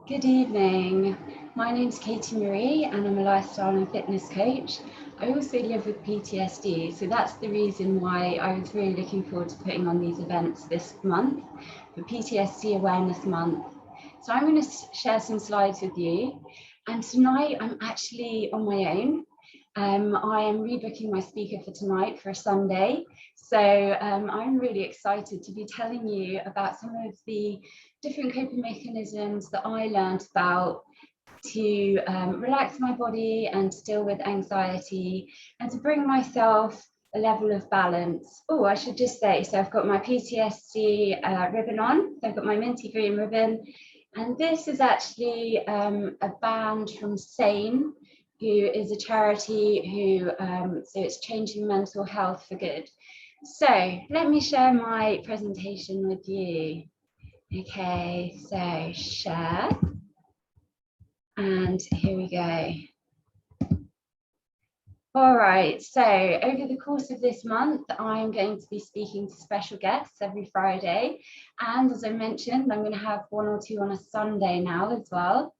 Good evening. My name's Katie Marie and I'm a lifestyle and fitness coach. I also live with PTSD, so that's the reason why I was really looking forward to putting on these events this month, the PTSD Awareness Month. So I'm going to share some slides with you, and tonight I'm actually on my own. I am rebooking my speaker for tonight for a Sunday, so I'm really excited to be telling you about some of the different coping mechanisms that I learned about to relax my body and to deal with anxiety and to bring myself a level of balance. Oh, I should just say, so I've got my PTSD ribbon on, so I've got my minty green ribbon, and this is actually a band from SANE, who is a charity who, so it's changing mental health for good. So let me share my presentation with you. Okay, so share, and here we go. All right, so over the course of this month, I'm going to be speaking to special guests every Friday. And as I mentioned, I'm going to have one or two on a Sunday now as well.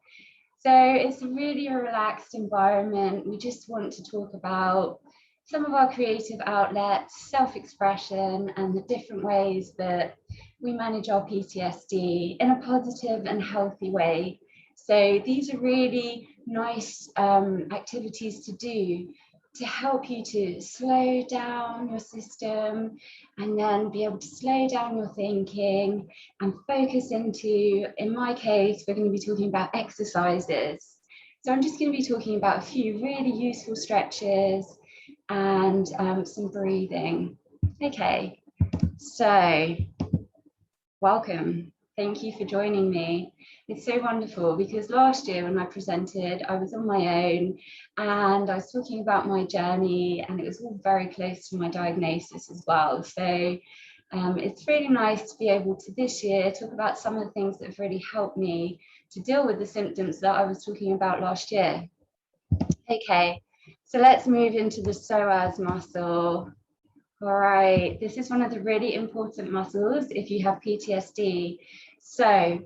So it's really a relaxed environment. We just want to talk about some of our creative outlets, self-expression, and the different ways that we manage our PTSD in a positive and healthy way. So these are really nice activities to do to help you to slow down your system and then be able to slow down your thinking and focus into, in my case, we're going to be talking about exercises. So I'm just going to be talking about a few really useful stretches and some breathing. Okay, so welcome. Thank you for joining me. It's so wonderful because last year when I presented, I was on my own and I was talking about my journey, and it was all very close to my diagnosis as well. So it's really nice to be able to this year talk about some of the things that have really helped me to deal with the symptoms that I was talking about last year. Okay, so let's move into the psoas muscle. All right, this is one of the really important muscles if you have PTSD. So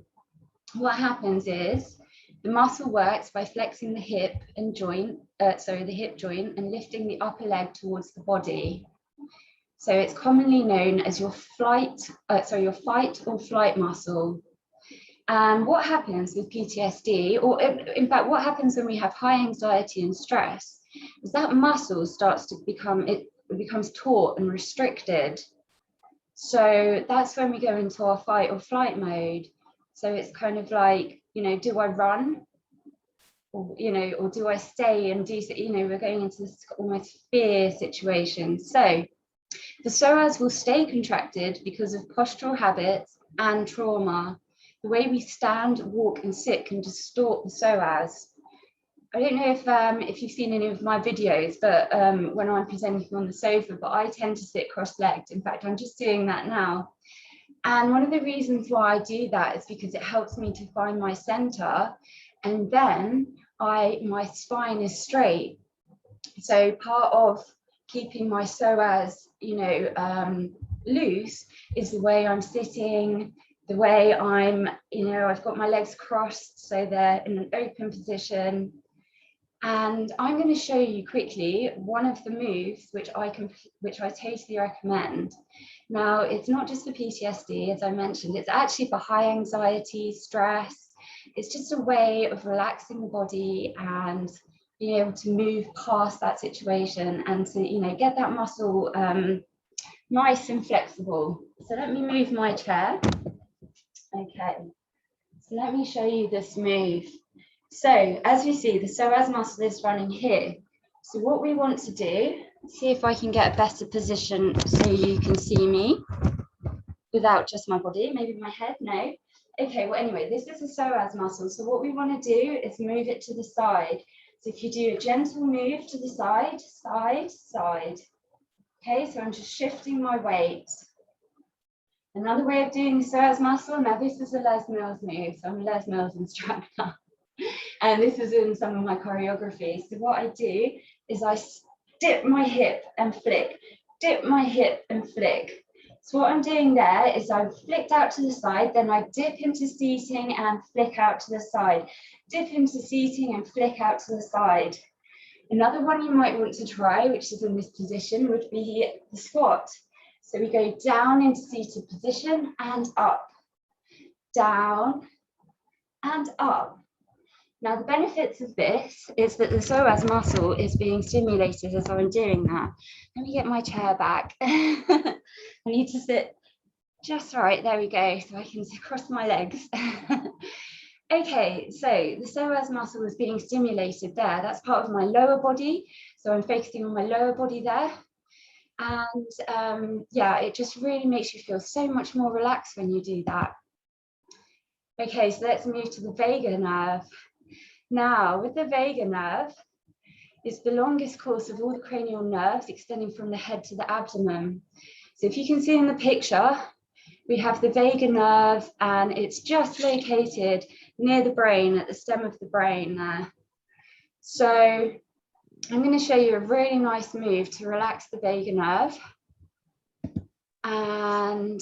what happens is the muscle works by flexing the hip and joint, the hip joint, and lifting the upper leg towards the body. So it's commonly known as your fight or flight muscle. And what happens with PTSD, or in fact, what happens when we have high anxiety and stress, is that muscle starts to becomes taut and restricted. So that's when we go into our fight or flight mode. So it's kind of like, do I run? Or, or do I stay and do, we're going into this almost fear situation. So the psoas will stay contracted because of postural habits and trauma. The way we stand, walk, and sit can distort the psoas. I don't know if you've seen any of my videos, but when I'm presenting on the sofa, but I tend to sit cross-legged. In fact, I'm just doing that now. And one of the reasons why I do that is because it helps me to find my center, and then my spine is straight. So part of keeping my psoas, loose is the way I'm sitting, the way I'm, I've got my legs crossed so they're in an open position. And I'm going to show you quickly one of the moves which I totally recommend. Now, it's not just for PTSD, as I mentioned, it's actually for high anxiety, stress. It's just a way of relaxing the body and being able to move past that situation and to, get that muscle nice and flexible. So let me move my chair. Okay, so let me show you this move. So as you see, the psoas muscle is running here. So what we want to do, see if I can get a better position so you can see me without just my body, maybe my head, no. Okay, well, anyway, this is the psoas muscle. So what we want to do is move it to the side. So if you do a gentle move to the side, side, side. Okay, so I'm just shifting my weight. Another way of doing the psoas muscle, now this is a Les Mills move, so I'm a Les Mills instructor. And this is in some of my choreography. So what I do is I dip my hip and flick, dip my hip and flick. So what I'm doing there is I've flicked out to the side, then I dip into seating and flick out to the side. Dip into seating and flick out to the side. Another one you might want to try, which is in this position, would be the squat. So we go down into seated position and up, down and up. Now the benefits of this is that the psoas muscle is being stimulated as I'm doing that. Let me get my chair back. I need to sit just right, there we go, so I can cross my legs. Okay, so the psoas muscle is being stimulated there. That's part of my lower body. So I'm focusing on my lower body there. And yeah, it just really makes you feel so much more relaxed when you do that. Okay, so let's move to the vagus nerve. Now, with the vagus nerve, it's the longest course of all the cranial nerves extending from the head to the abdomen. So if you can see in the picture, we have the vagus nerve and it's just located near the brain, at the stem of the brain there. So I'm going to show you a really nice move to relax the vagus nerve. And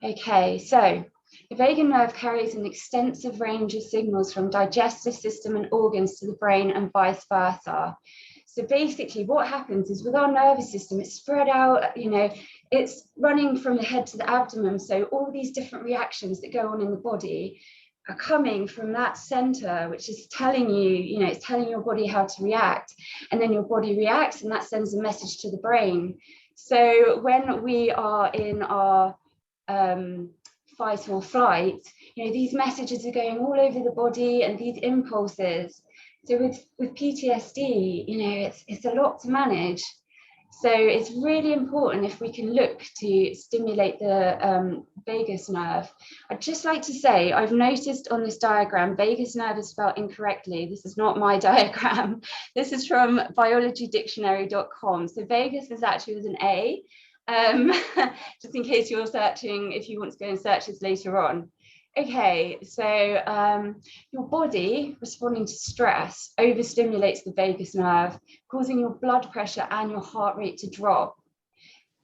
okay, so the vagus nerve carries an extensive range of signals from digestive system and organs to the brain and vice versa. So basically what happens is with our nervous system, it's spread out, you know, it's running from the head to the abdomen. So all these different reactions that go on in the body are coming from that center, which is telling you, you know, it's telling your body how to react. And then your body reacts and that sends a message to the brain. So when we are in our fight or flight, you know, these messages are going all over the body and these impulses. So with PTSD, you know, it's a lot to manage. So it's really important if we can look to stimulate the vagus nerve. I'd just like to say, I've noticed on this diagram, vagus nerve is spelled incorrectly. This is not my diagram. This is from biologydictionary.com. So vagus is actually with an A, just in case you're searching, if you want to go and search this later on. Okay, so your body responding to stress overstimulates the vagus nerve, causing your blood pressure and your heart rate to drop.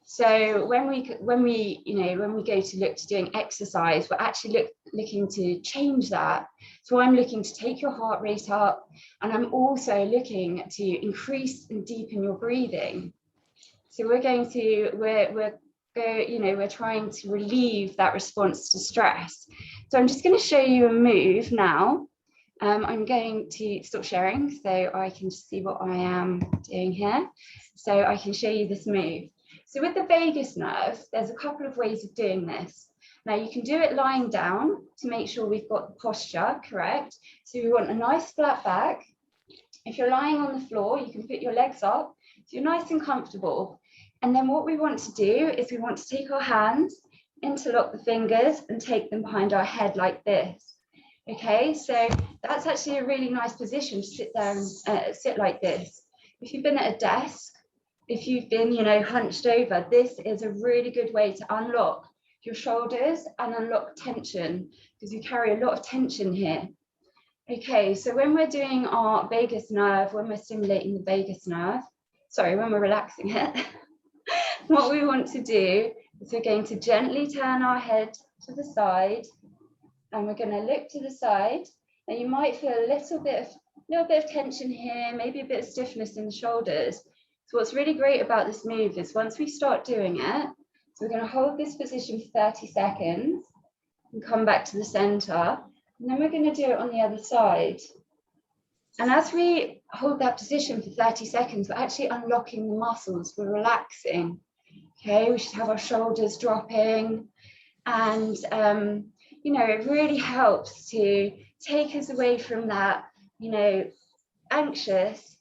So when we go to look to doing exercise, we're actually looking to change that. So I'm looking to take your heart rate up, and I'm also looking to increase and deepen your breathing. So we're trying to relieve that response to stress. So I'm just going to show you a move now. I'm going to stop sharing so I can just see what I am doing here. So I can show you this move. So with the vagus nerve, there's a couple of ways of doing this. Now you can do it lying down to make sure we've got the posture correct. So we want a nice flat back. If you're lying on the floor, you can put your legs up so you're nice and comfortable. And then what we want to do is we want to take our hands, interlock the fingers and take them behind our head like this. Okay, so that's actually a really nice position to sit there and sit like this. If you've been at a desk, if you've been, you know, hunched over, this is a really good way to unlock your shoulders and unlock tension because you carry a lot of tension here. Okay, so when we're doing our vagus nerve, when we're stimulating the vagus nerve, when we're relaxing it, what we want to do is we're going to gently turn our head to the side and we're going to look to the side. And you might feel a little bit of tension here, maybe a bit of stiffness in the shoulders. So what's really great about this move is once we start doing it, so we're going to hold this position for 30 seconds and come back to the center. And then we're going to do it on the other side. And as we hold that position for 30 seconds, we're actually unlocking the muscles, we're relaxing. Okay, we should have our shoulders dropping. And, you know, it really helps to take us away from that, you know, anxious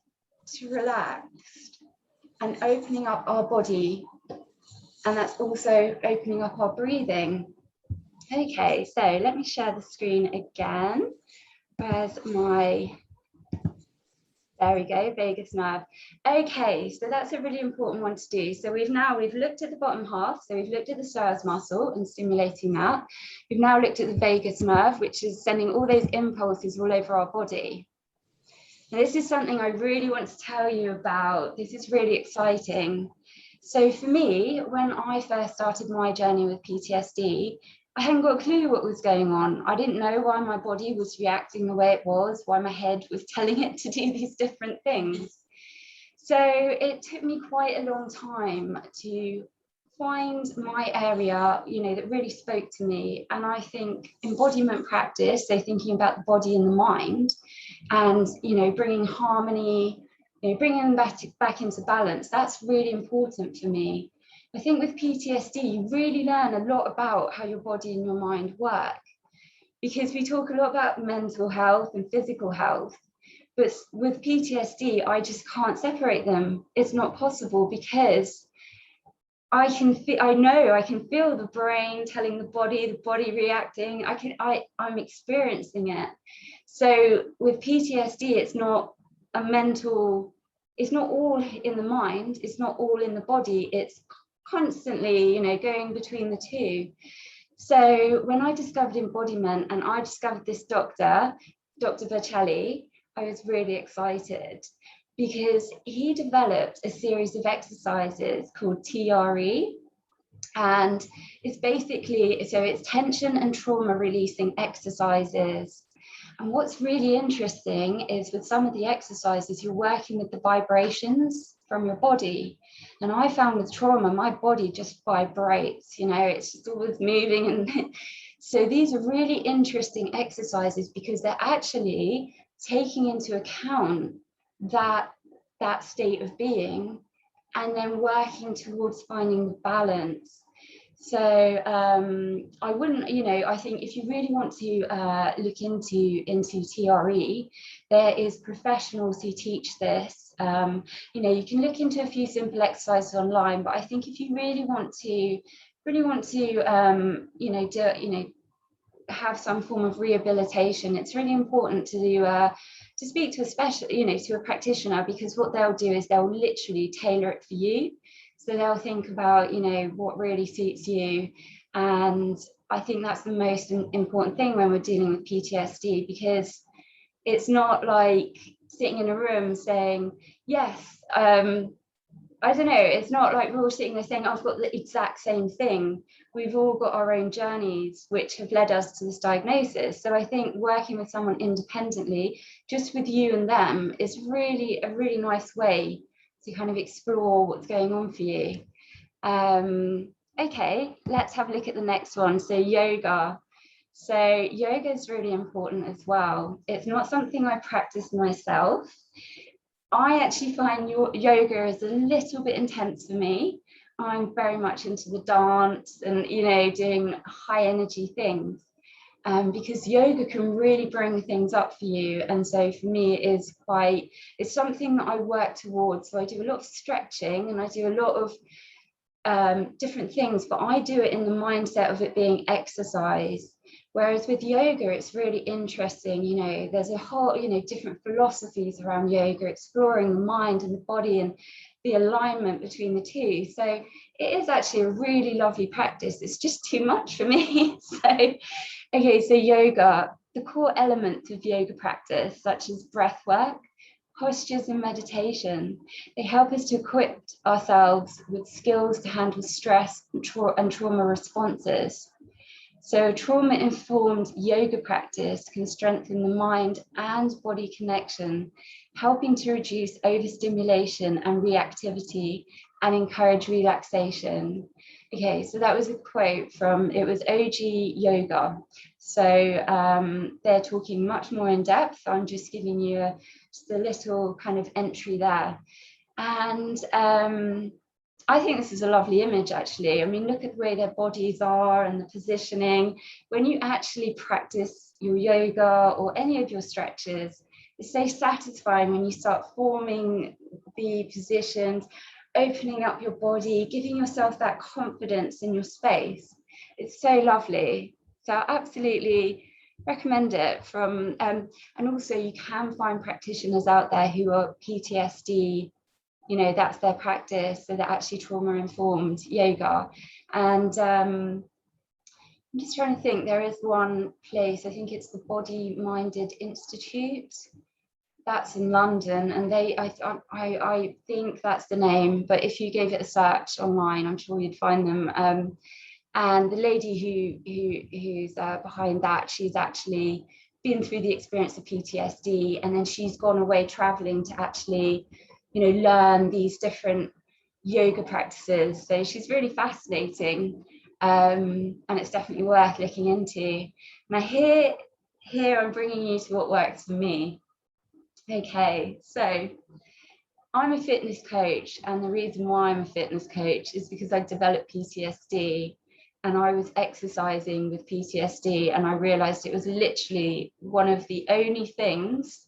to relaxed and opening up our body. And that's also opening up our breathing. Okay, so let me share the screen again. Where's my... There we go, vagus nerve. Okay, so that's a really important one to do. So we've looked at the bottom half. So we've looked at the psoas muscle and stimulating that. We've now looked at the vagus nerve, which is sending all those impulses all over our body. Now, this is something I really want to tell you about. This is really exciting. So for me, when I first started my journey with PTSD, I hadn't got a clue what was going on. I didn't know why my body was reacting the way it was, why my head was telling it to do these different things. So it took me quite a long time to find my area, that really spoke to me. And I think embodiment practice, so thinking about the body and the mind, and bringing harmony, bringing them back into balance, that's really important for me. I think with PTSD, you really learn a lot about how your body and your mind work, because we talk a lot about mental health and physical health, but with PTSD, I just can't separate them. It's not possible, because I can feel the brain telling the body reacting. I'm experiencing it. So with PTSD, it's not all in the mind, it's not all in the body, it's constantly, going between the two. So when I discovered embodiment and I discovered this Dr. Bercelli, I was really excited, because he developed a series of exercises called TRE, and it's tension and trauma releasing exercises. And what's really interesting is with some of the exercises, you're working with the vibrations from your body. And I found with trauma, my body just vibrates, it's just always moving. And so these are really interesting exercises, because they're actually taking into account that state of being, and then working towards finding the balance. So I wouldn't, I think if you really want to look into TRE, there is professionals who teach this. You can look into a few simple exercises online, but I think if you really want to have some form of rehabilitation, it's really important to speak to to a practitioner, because what they'll do is they'll literally tailor it for you. So they'll think about, what really suits you. And I think that's the most important thing when we're dealing with PTSD, because it's not like sitting in a room saying, yes, I don't know, it's not like we're all sitting there saying, I've got the exact same thing. We've all got our own journeys which have led us to this diagnosis. So I think working with someone independently, just with you and them, is really a really nice way to kind of explore what's going on for you. Okay, let's have a look at the next one. So yoga. So yoga is really important as well. It's not something I practice myself. I actually find yoga is a little bit intense for me. I'm very much into the dance and, doing high energy things, because yoga can really bring things up for you. And so for me, it's something that I work towards. So I do a lot of stretching and I do a lot of different things, but I do it in the mindset of it being exercise. Whereas with yoga, it's really interesting, there's a whole, different philosophies around yoga, exploring the mind and the body and the alignment between the two. So it is actually a really lovely practice. It's just too much for me. So yoga, the core elements of yoga practice, such as breath work, postures and meditation, they help us to equip ourselves with skills to handle stress and trauma responses. So trauma-informed yoga practice can strengthen the mind and body connection, helping to reduce overstimulation and reactivity and encourage relaxation. Okay, so that was a quote from, it was OG Yoga. So they're talking much more in depth. I'm just giving you just a little kind of entry there. And I think this is a lovely image, actually. I mean, look at the way their bodies are and the positioning. When you actually practice your yoga or any of your stretches, it's so satisfying when you start forming the positions, opening up your body, giving yourself that confidence in your space. It's so lovely. So I absolutely recommend it from, and also you can find practitioners out there who are PTSD, that's their practice, so they're actually trauma-informed yoga. And I'm just trying to think, there is one place, I think it's the Body Minded Institute, that's in London, and I think that's the name, but if you gave it a search online, I'm sure you'd find them. And the lady who's behind that, she's actually been through the experience of PTSD, and then she's gone away traveling to actually, learn these different yoga practices. So she's really fascinating, and it's definitely worth looking into. Now here I'm bringing you to what works for me. Okay, so I'm a fitness coach, and the reason why I'm a fitness coach is because I developed PTSD, and I was exercising with PTSD, and I realized it was literally one of the only things.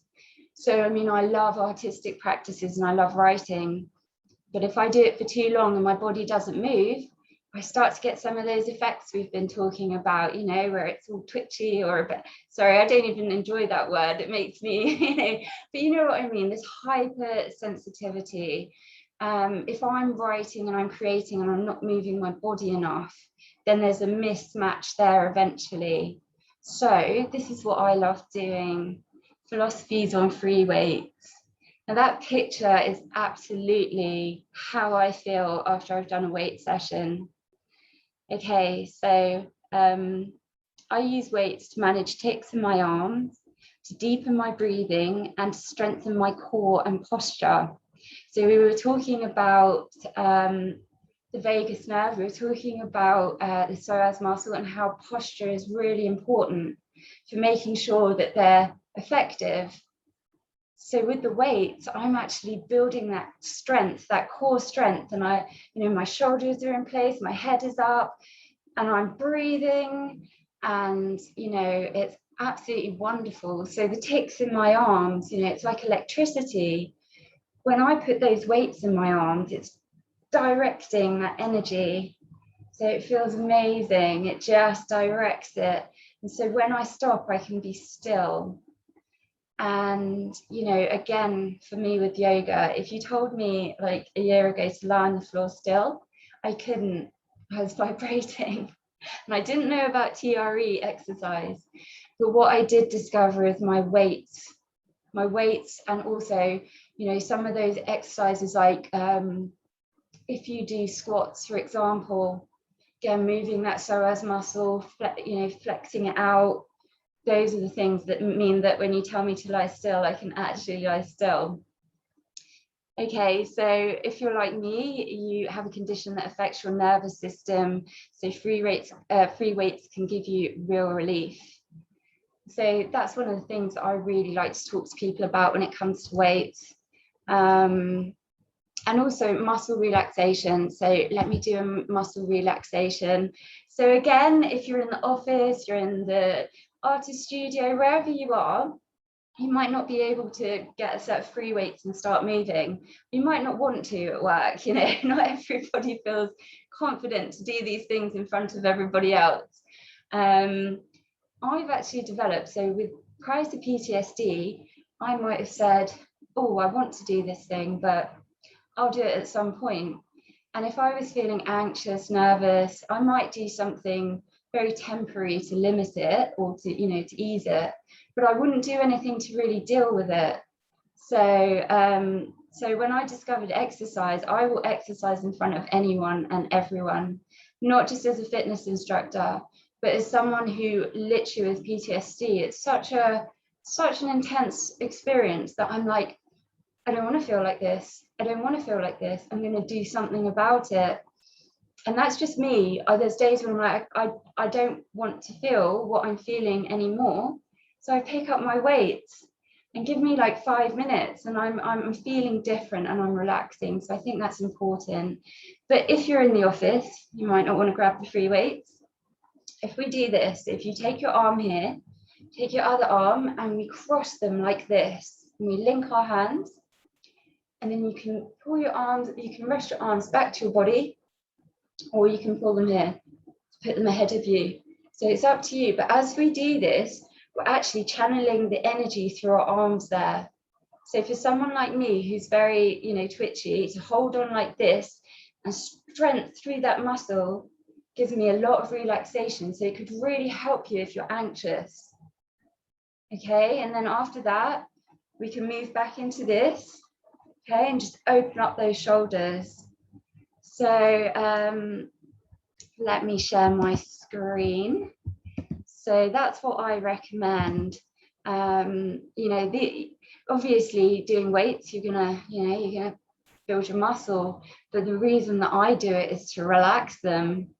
So, I mean, I love artistic practices and I love writing, but if I do it for too long and my body doesn't move, I start to get some of those effects we've been talking about, where it's all twitchy or a bit, sorry, I don't even enjoy that word. It makes me, but you know what I mean, this hypersensitivity. If I'm writing and I'm creating and I'm not moving my body enough, then there's a mismatch there eventually. So this is what I love doing, philosophies on free weights. Now that picture is absolutely how I feel after I've done a weight session. Okay, so I use weights to manage tics in my arms, to deepen my breathing, and to strengthen my core and posture. So we were talking about the vagus nerve, we were talking about the psoas muscle and how posture is really important for making sure that they're effective. So with the weights, I'm actually building that strength, that core strength, and my shoulders are in place, my head is up, and I'm breathing, and it's absolutely wonderful. So the tics in my arms, it's like electricity. When I put those weights in my arms, it's directing that energy. So it feels amazing. It just directs it. And so when I stop, I can be still. And, again, for me with yoga, if you told me like a year ago to lie on the floor still, I couldn't. I was vibrating. And I didn't know about TRE exercise. But what I did discover is my weights, and also, some of those exercises like if you do squats, for example, again, moving that psoas muscle, flexing it out. Those are the things that mean that when you tell me to lie still, I can actually lie still. Okay, so if you're like me, you have a condition that affects your nervous system, so free weights can give you real relief. So that's one of the things that I really like to talk to people about when it comes to weights. And also muscle relaxation. So let me do a muscle relaxation. So again, if you're in the office, you're in the artist studio, wherever you are, you might not be able to get a set of free weights and start moving. You might not want to at work, not everybody feels confident to do these things in front of everybody else. I've actually developed, so with prior to PTSD, I might have said, oh, I want to do this thing, but I'll do it at some point. And if I was feeling anxious, nervous, I might do something very temporary to limit it or to ease it, but I wouldn't do anything to really deal with it. So when I discovered exercise, I will exercise in front of anyone and everyone, not just as a fitness instructor, but as someone who literally with PTSD, it's such an intense experience that I'm like, I don't want to feel like this. I don't want to feel like this. I'm going to do something about it. And that's just me. There's days when I'm like, I don't want to feel what I'm feeling anymore. So I pick up my weights and give me like 5 minutes and I'm feeling different and I'm relaxing. So I think that's important. But if you're in the office, you might not want to grab the free weights. If we do this, if you take your arm here, take your other arm and we cross them like this, and we link our hands. And then you can pull your arms, you can rest your arms back to your body, or you can pull them here, put them ahead of you. So it's up to you. But as we do this, we're actually channeling the energy through our arms there. So for someone like me who's very, twitchy, to hold on like this and strength through that muscle gives me a lot of relaxation. So it could really help you if you're anxious. Okay, and then after that, we can move back into this, okay, and just open up those shoulders. So let me share my screen. So that's what I recommend. You know, obviously doing weights, you're gonna build your muscle, but the reason that I do it is to relax them.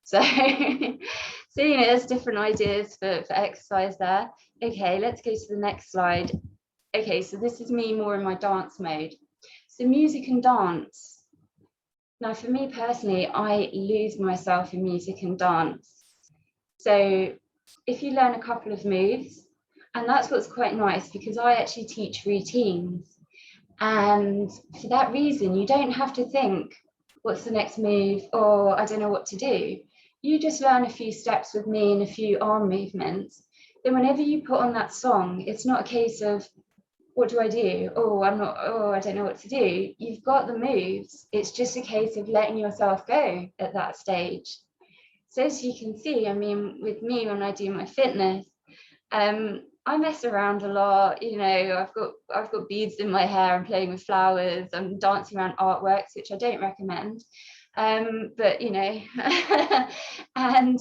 So, so you know, there's different ideas for exercise there. Okay, let's go to the next slide. Okay, so this is me more in my dance mode. So music and dance. Now, for me personally, I lose myself in music and dance. So if you learn a couple of moves, and that's what's quite nice, because I actually teach routines. And for that reason, you don't have to think, what's the next move? Or I don't know what to do. You just learn a few steps with me and a few arm movements. Then whenever you put on that song, it's not a case of, what do I do? Oh, I don't know what to do. You've got the moves. It's just a case of letting yourself go at that stage. So as you can see, I mean, with me, when I do my fitness, I mess around a lot. You know, I've got beads in my hair. I'm playing with flowers. I'm dancing around artworks, which I don't recommend. But you know, and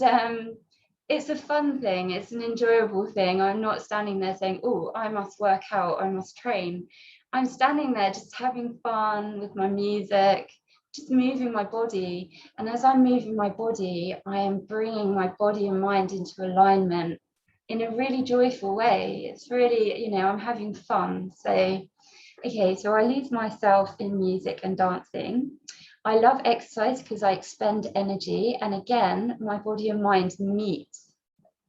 it's a fun thing. It's an enjoyable thing. I'm not standing there saying, "Oh, I must work out. I must train." I'm standing there just having fun with my music, just moving my body. And as I'm moving my body, I am bringing my body and mind into alignment in a really joyful way. It's really, you know, I'm having fun. So, okay, so I lose myself in music and dancing. I love exercise because I expend energy. And again, my body and mind meet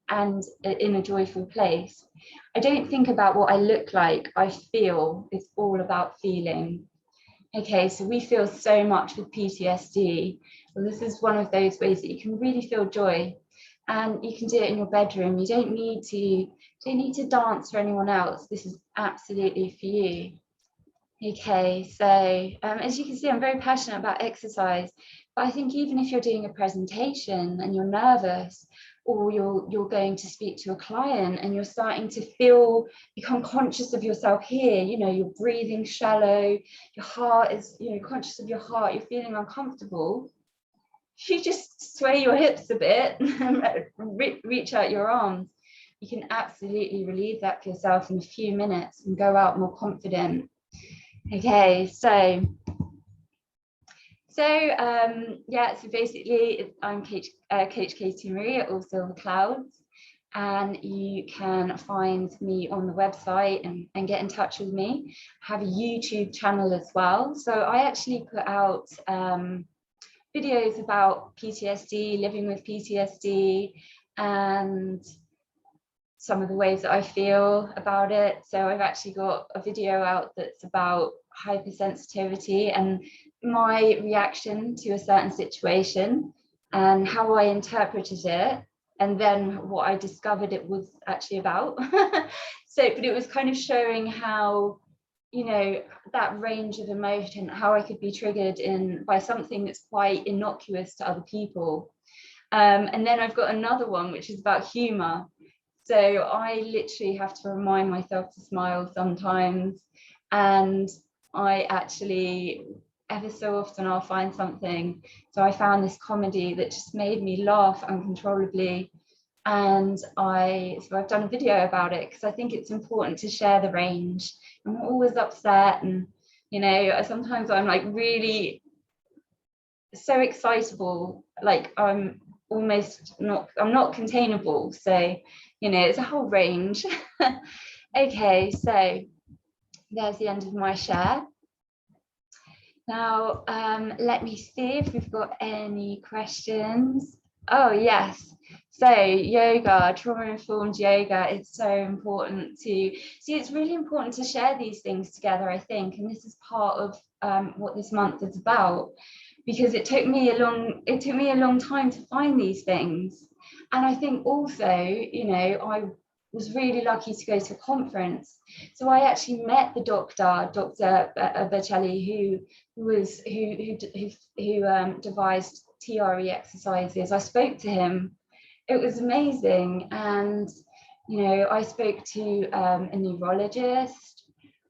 and in a joyful place. I don't think about what I look like. I feel. It's all about feeling. Okay, so we feel so much with PTSD. Well, this is one of those ways that you can really feel joy, and you can do it in your bedroom. You don't need to dance for anyone else. This is absolutely for you. Okay, so as you can see, I'm very passionate about exercise, but I think even if you're doing a presentation and you're nervous, or you're going to speak to a client and you're starting to become conscious of yourself here, you know, you're breathing shallow, your heart is, you know, conscious of your heart, you're feeling uncomfortable. If you just sway your hips a bit, reach out your arms, you can absolutely relieve that for yourself in a few minutes and go out more confident. Okay, so basically I'm Coach Katie Marie at All Silver Clouds, and you can find me on the website and get in touch with me. I have a YouTube channel as well, so I actually put out videos about PTSD, living with PTSD, and some of the ways that I feel about it. So I've actually got a video out that's about hypersensitivity and my reaction to a certain situation and how I interpreted it, and then what I discovered it was actually about. But it was kind of showing how, you know, that range of emotion, how I could be triggered by something that's quite innocuous to other people. And then I've got another one which is about humor. So I literally have to remind myself to smile sometimes, and I actually, ever so often, I'll find something. So I found this comedy that just made me laugh uncontrollably, and I've done a video about it because I think it's important to share the range. I'm not always upset, and you know, sometimes I'm like really so excitable, like I'm not containable. So, you know, it's a whole range. Okay, so there's the end of my share. Now, let me see if we've got any questions. Oh, yes. So yoga, trauma-informed yoga, it's so important to see. It's really important to share these things together, I think, and this is part of what this month is about, because it took me a long time to find these things. And I think also, you know, I was really lucky to go to a conference. So I actually met the Dr. Bercelli, who devised TRE Exercises. I spoke to him. It was amazing. And, you know, I spoke to a neurologist.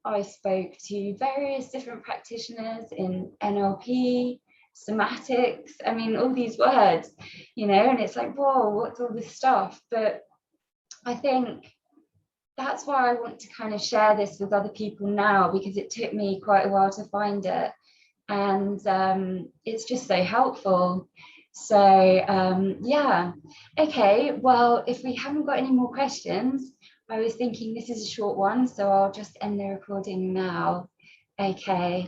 I spoke to various different practitioners in NLP, somatics, I mean, all these words, you know, and it's like, whoa, what's all this stuff? But I think that's why I want to kind of share this with other people now, because it took me quite a while to find it. And it's just so helpful. So yeah, okay, well, if we haven't got any more questions, I was thinking this is a short one, so I'll just end the recording now. Okay.